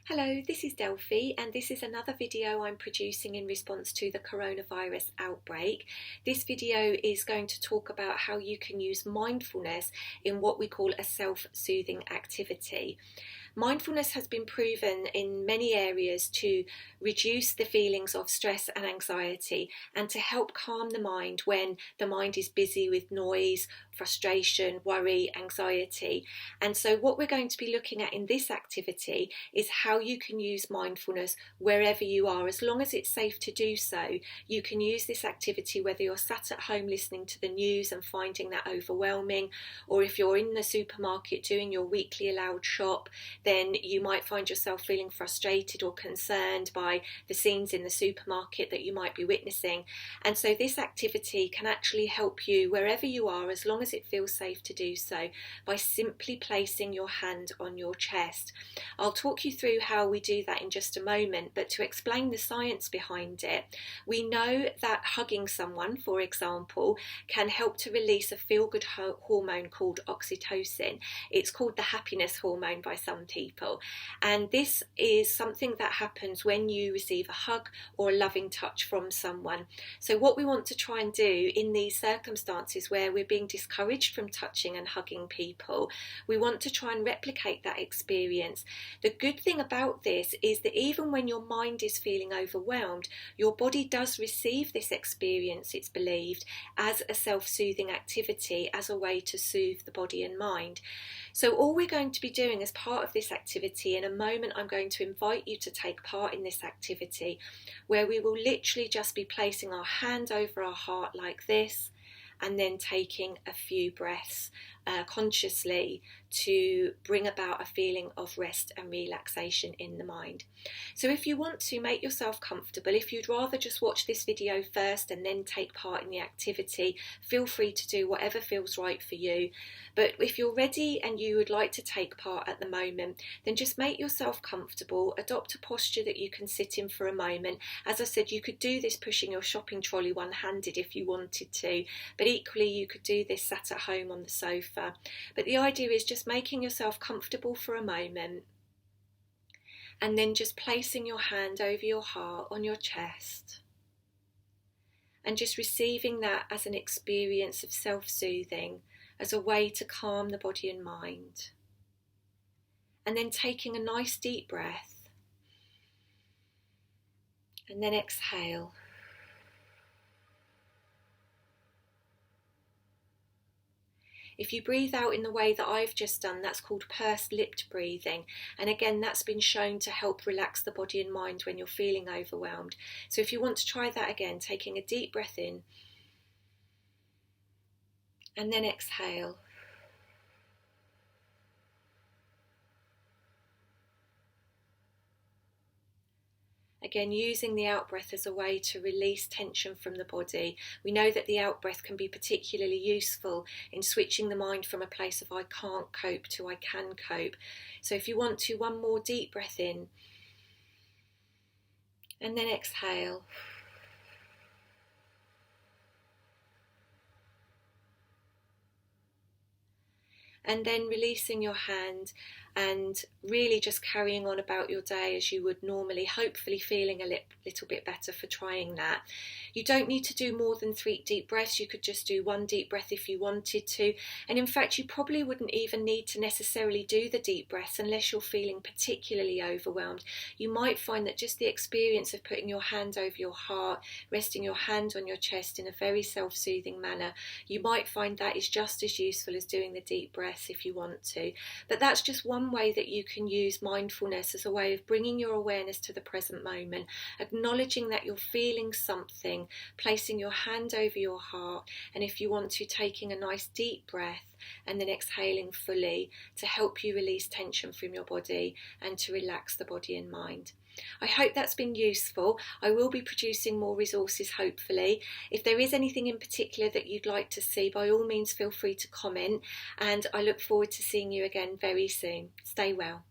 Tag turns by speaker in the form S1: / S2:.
S1: Hello, this is Delphi, and this is another video I'm producing in response to the coronavirus outbreak. This video is going to talk about how you can use mindfulness in what we call a self-soothing activity. Mindfulness has been proven in many areas to reduce the feelings of stress and anxiety and to help calm the mind when the mind is busy with noise, frustration, worry, anxiety. And so what we're going to be looking at in this activity is how you can use mindfulness wherever you are, as long as it's safe to do so. You can use this activity whether you're sat at home listening to the news and finding that overwhelming, or if you're in the supermarket doing your weekly allowed shop, then you might find yourself feeling frustrated or concerned by the scenes in the supermarket that you might be witnessing. And so this activity can actually help you wherever you are, as long as it feels safe to do so, by simply placing your hand on your chest. I'll talk you through how we do that in just a moment, but to explain the science behind it, we know that hugging someone, for example, can help to release a feel-good hormone called oxytocin. It's called the happiness hormone by some people, and this is something that happens when you receive a hug or a loving touch from someone. So what we want to try and do in these circumstances where we're being discouraged from touching and hugging people, we want to try and replicate that experience. The good thing about this is that even when your mind is feeling overwhelmed, your body does receive this experience, it's believed, as a self-soothing activity, as a way to soothe the body and mind. So all we're going to be doing as part of this activity, in a moment I'm going to invite you to take part in this activity, where we will literally just be placing our hand over our heart like this, and then taking a few breaths consciously to bring about a feeling of rest and relaxation in the mind. So if you want to make yourself comfortable, if you'd rather just watch this video first and then take part in the activity, feel free to do whatever feels right for you. But if you're ready and you would like to take part at the moment, then just make yourself comfortable, adopt a posture that you can sit in for a moment. As I said, you could do this pushing your shopping trolley one-handed if you wanted to, but equally you could do this sat at home on the sofa. But the idea is just making yourself comfortable for a moment, and then just placing your hand over your heart on your chest, and just receiving that as an experience of self-soothing, as a way to calm the body and mind. And then taking a nice deep breath, and then exhale. If you breathe out in the way that I've just done, that's called pursed-lipped breathing. And again, that's been shown to help relax the body and mind when you're feeling overwhelmed. So if you want to try that again, taking a deep breath in, and then exhale. Again, using the out-breath as a way to release tension from the body. We know that the out-breath can be particularly useful in switching the mind from a place of I can't cope to I can cope. So if you want to, one more deep breath in, and then exhale. And then releasing your hand and really just carrying on about your day as you would normally, hopefully feeling a little bit better for trying that. You don't need to do more than 3 deep breaths. You could just do 1 deep breath if you wanted to. And in fact, you probably wouldn't even need to necessarily do the deep breaths unless you're feeling particularly overwhelmed. You might find that just the experience of putting your hand over your heart, resting your hand on your chest in a very self-soothing manner, you might find that is just as useful as doing the deep breaths if you want to. But that's just one way that you can use mindfulness as a way of bringing your awareness to the present moment, acknowledging that you're feeling something, placing your hand over your heart, and if you want to, taking a nice deep breath and then exhaling fully to help you release tension from your body and to relax the body and mind. I hope that's been useful. I will be producing more resources hopefully. If there is anything in particular that you'd like to see, by all means feel free to comment, and I look forward to seeing you again very soon. Stay well.